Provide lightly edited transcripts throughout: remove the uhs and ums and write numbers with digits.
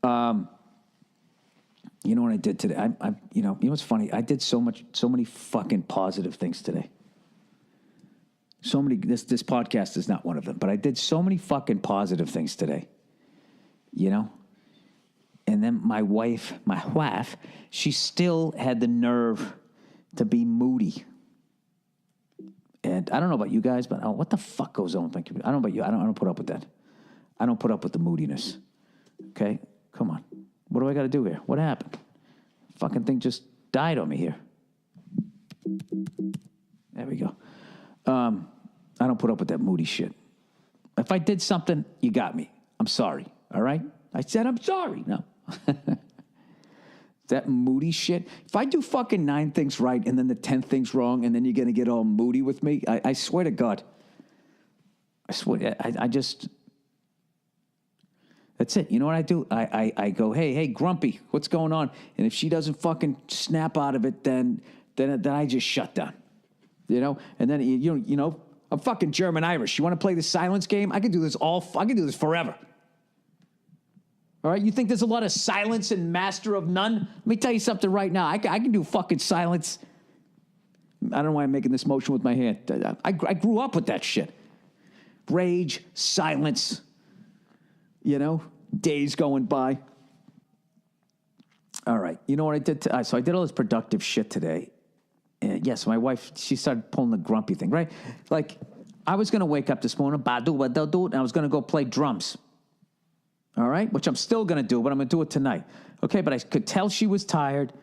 You know what I did today? You know what's funny? I did so many fucking positive things today. So many. This podcast is not one of them, but I did so many fucking positive things today. You know, and then my wife, she still had the nerve to be moody. And I don't know about you guys, but what the fuck goes on with my computer? I don't know about you. I don't put up with that. I don't put up with the moodiness. Okay, come on. What do I got to do here? What happened? Fucking thing just died on me here. There we go. I don't put up with that moody shit. If I did something, you got me. I'm sorry. All right? I said I'm sorry. No. That moody shit. If I do fucking 9 things right and then the 10th thing's wrong and then you're going to get all moody with me, I swear to God. I swear. I just... That's it. You know what I do? I go, hey, Grumpy, what's going on? And if she doesn't fucking snap out of it, then I just shut down. You know? And then, you know, I'm fucking German-Irish. You want to play the silence game? I can do this forever. All right? You think there's a lot of silence in Master of None? Let me tell you something right now. I can do fucking silence. I don't know why I'm making this motion with my hand. I grew up with that shit. Rage, silence, you know, days going by. All right. You know what I did? So I did all this productive shit today. And yes, my wife, she started pulling the grumpy thing, right? Like, I was going to wake up this morning, and I was going to go play drums. All right? Which I'm still going to do, but I'm going to do it tonight. Okay? But I could tell she was tired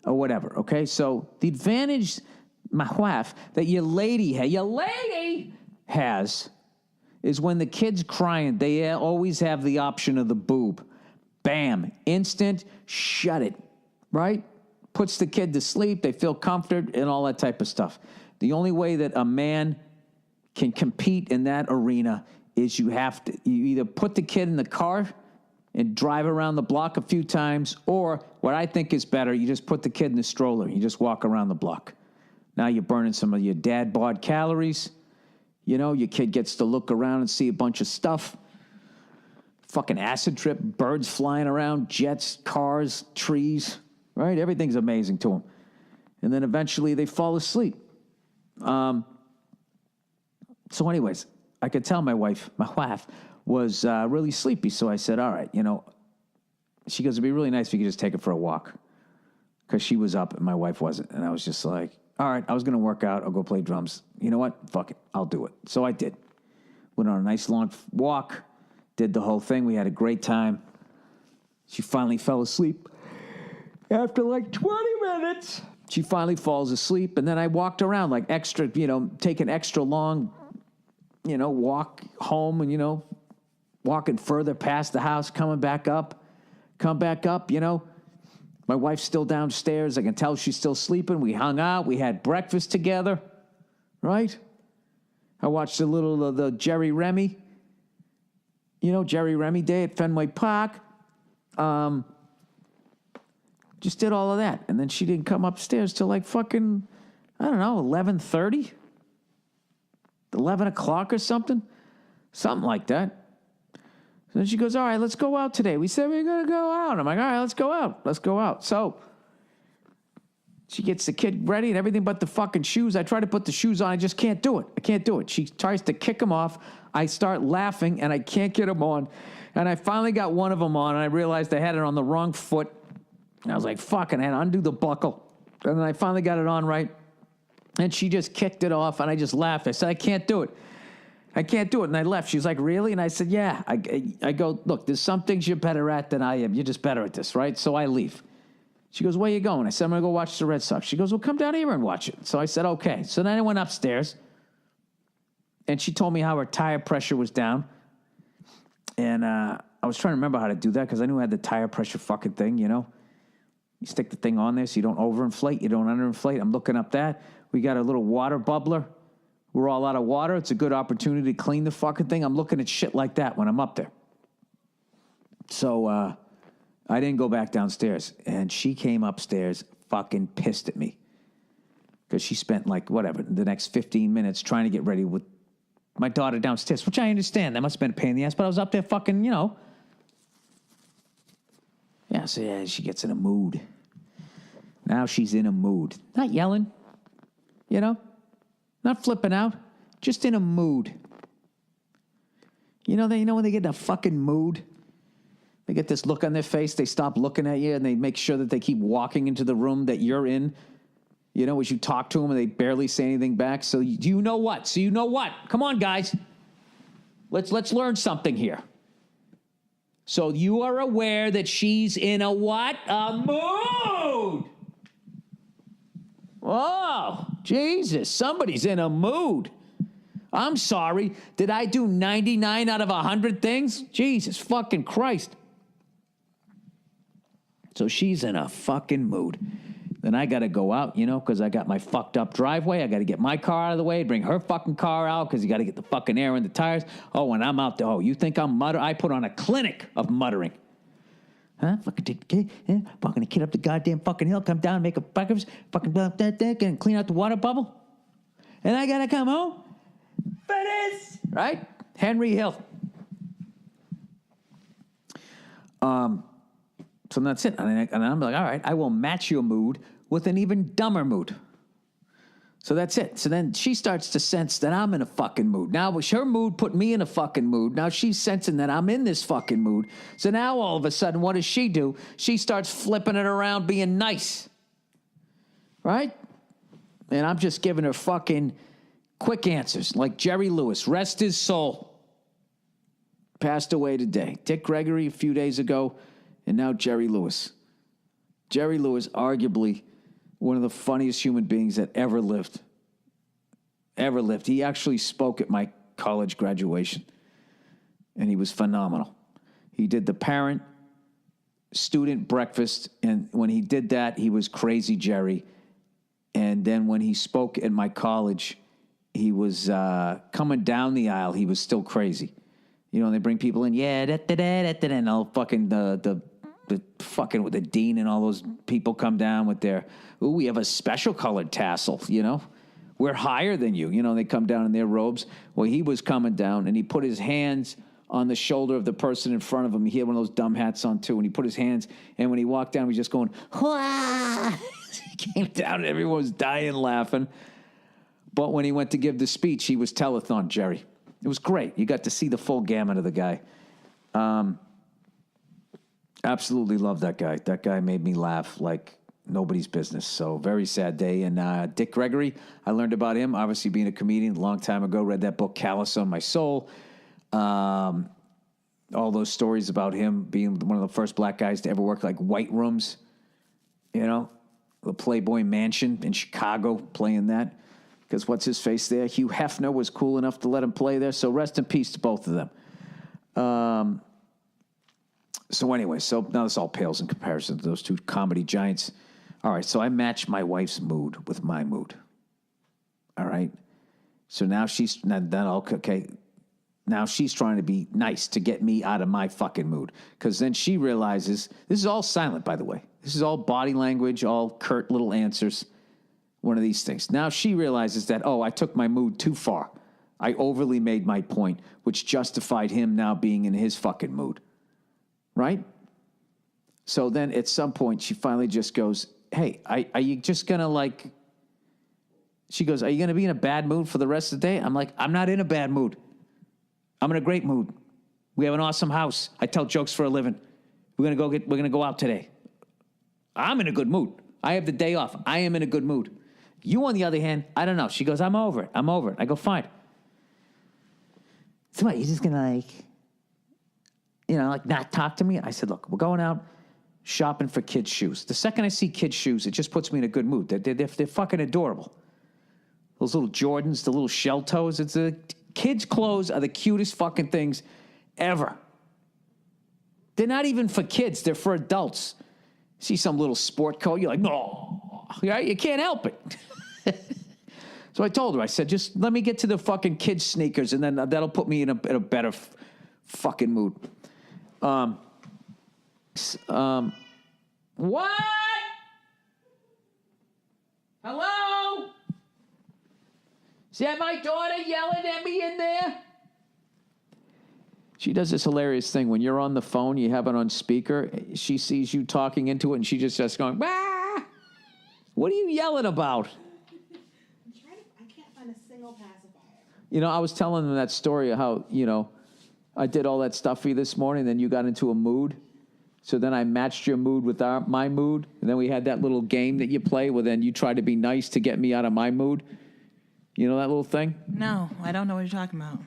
or whatever. Okay? So the advantage, my wife, that your lady has is when the kid's crying, they always have the option of the boob. Bam. Instant, shut it. Right? Puts the kid to sleep. They feel comforted and all that type of stuff. The only way that a man can compete in that arena is you either put the kid in the car and drive around the block a few times, or what I think is better, you just put the kid in the stroller. You just walk around the block. Now you're burning some of your dad bod calories. You know, your kid gets to look around and see a bunch of stuff. Fucking acid trip, birds flying around, jets, cars, trees, right? Everything's amazing to them. And then eventually they fall asleep. So anyways, I could tell my wife was really sleepy. So I said, all right, you know, she goes, it'd be really nice if you could just take her for a walk. Because she was up and my wife wasn't. And I was just like, all right, I was going to work out. I'll go play drums. You know what? Fuck it. I'll do it. So I did. Went on a nice long walk. Did the whole thing. We had a great time. She finally fell asleep. After like 20 minutes, she finally falls asleep. And then I walked around like extra, you know, taking extra long, you know, walk home and, you know, walking further past the house, come back up, you know. My wife's still downstairs. I can tell she's still sleeping. We hung out. We had breakfast together, right? I watched a little of the Jerry Remy, you know, Jerry Remy Day at Fenway Park. Just did all of that. And then she didn't come upstairs till like fucking, I don't know, 11:30? 11 o'clock or something? Something like that. So then she goes, all right, let's go out today. We said we were going to go out. I'm like, all right, let's go out. Let's go out. So she gets the kid ready and everything but the fucking shoes. I try to put the shoes on. I just can't do it. I can't do it. She tries to kick them off. I start laughing, and I can't get them on. And I finally got one of them on, and I realized I had it on the wrong foot. And I was like, fuck, and I had to undo the buckle. And then I finally got it on right. And she just kicked it off, and I just laughed. I said, I can't do it. I can't do it. And I left. She's like, really? And I said, yeah. I go, look, there's some things you're better at than I am. You're just better at this, right? So I leave. She goes, where you going? I said, I'm going to go watch the Red Sox. She goes, well, come down here and watch it. So I said, okay. So then I went upstairs, and she told me how her tire pressure was down. And I was trying to remember how to do that because I knew I had the tire pressure fucking thing, you know. You stick the thing on there so you don't overinflate, you don't underinflate. I'm looking up that. We got a little water bubbler. We're all out of water. It's a good opportunity to clean the fucking thing. I'm looking at shit like that when I'm up there. So I didn't go back downstairs. And she came upstairs fucking pissed at me. Because she spent like, whatever, the next 15 minutes trying to get ready with my daughter downstairs, which I understand. That must have been a pain in the ass. But I was up there fucking, you know, Yeah, so yeah, she gets in a mood. Now she's in a mood. Not yelling, you know? Not flipping out. Just in a mood. You know when they get in a fucking mood? They get this look on their face, they stop looking at you, and they make sure that they keep walking into the room that you're in. You know, as you talk to them, and they barely say anything back. So you know what? So you know what? Come on, guys. Let's learn something here. So you are aware that she's in a what? A mood. Oh, Jesus. Somebody's in a mood. I'm sorry. Did I do 99 out of 100 things? Jesus fucking Christ. So she's in a fucking mood. Then I got to go out, because I got my fucked up driveway. I got to get my car out of the way, bring her fucking car out because you got to get the fucking air in the tires. Oh, when I'm out there, you think I'm muttering? I put on a clinic of muttering. Huh? Fucking take the kid, fucking the kid up the goddamn fucking hill, come down, make a breakfast, fucking and clean out the water bubble. And I got to come home for this. Right? Henry Hill. So that's it. And I'm like, all right, I will match your mood with an even dumber mood. So that's it. So then she starts to sense that I'm in a fucking mood. Now, her mood put me in a fucking mood. Now she's sensing that I'm in this fucking mood. So now all of a sudden, what does she do? She starts flipping it around, being nice. Right? And I'm just giving her fucking quick answers. Like Jerry Lewis, rest his soul. Passed away today. Dick Gregory a few days ago. And now Jerry Lewis. Jerry Lewis, arguably one of the funniest human beings that ever lived. Ever lived. He actually spoke at my college graduation. And he was phenomenal. He did the parent-student breakfast. And when he did that, he was crazy Jerry. And then when he spoke at my college, he was coming down the aisle. He was still crazy. They bring people in, and all fucking the fucking with the dean and all those people come down with their, we have a special colored tassel, We're higher than you. They come down in their robes. Well, he was coming down, and he put his hands on the shoulder of the person in front of him. He had one of those dumb hats on, too, and he put his hands, and when he walked down, he was just going, Wah! He came down, and everyone was dying laughing. But when he went to give the speech, he was telethon Jerry. It was great. You got to see the full gamut of the guy. Absolutely love that guy. That guy made me laugh like nobody's business. So very sad day. And Dick Gregory, I learned about him, obviously being a comedian a long time ago. Read that book, Callous on My Soul. All those stories about him being one of the first black guys to ever work like white rooms. The Playboy Mansion in Chicago, playing that. Because what's his face there? Hugh Hefner was cool enough to let him play there. So rest in peace to both of them. So anyway, now this all pales in comparison to those two comedy giants. All right, so I match my wife's mood with my mood. All right? So now now she's trying to be nice to get me out of my fucking mood. Because then she realizes, this is all silent, by the way. This is all body language, all curt little answers. One of these things. Now she realizes that, I took my mood too far. I overly made my point, which justified him now being in his fucking mood. Right? So then at some point, she finally just goes, hey, are you just going to she goes, are you going to be in a bad mood for the rest of the day? I'm like, I'm not in a bad mood. I'm in a great mood. We have an awesome house. I tell jokes for a living. We're going to go out today. I'm in a good mood. I have the day off. I am in a good mood. You, on the other hand, I don't know. She goes, I'm over it. I go, fine. So what, you're just going to not talk to me? I said, look, we're going out shopping for kids' shoes. The second I see kids' shoes, it just puts me in a good mood. They're fucking adorable. Those little Jordans, the little shell toes. It's kids' clothes are the cutest fucking things ever. They're not even for kids. They're for adults. See some little sport coat, you're like, no. You can't help it. So I told her, I said, just let me get to the fucking kids' sneakers, and then that'll put me in a better fucking mood. What? Hello? Is that my daughter yelling at me in there? She does this hilarious thing. When you're on the phone, you have it on speaker. She sees you talking into it, and she just starts going, "Ah! What are you yelling about?" I can't find a single pacifier. You know, I was telling them that story of how, you know, I did all that stuff for you this morning, then you got into a mood. So then I matched your mood with my mood, and then we had that little game that you play where then you try to be nice to get me out of my mood. You know that little thing? No, I don't know what you're talking about.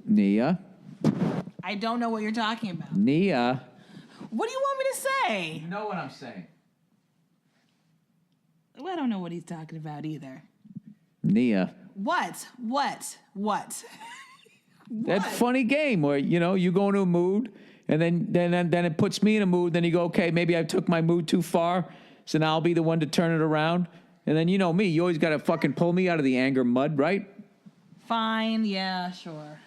Nia? I don't know what you're talking about. Nia? What do you want me to say? You know what I'm saying. Well, I don't know what he's talking about either. Nia. What? That funny game where, you know, you go into a mood, and then it puts me in a mood. Then you go, okay, maybe I took my mood too far, so now I'll be the one to turn it around. And then, you know me, you always got to fucking pull me out of the anger mud, right? Fine, yeah, sure.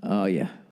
Oh, yeah.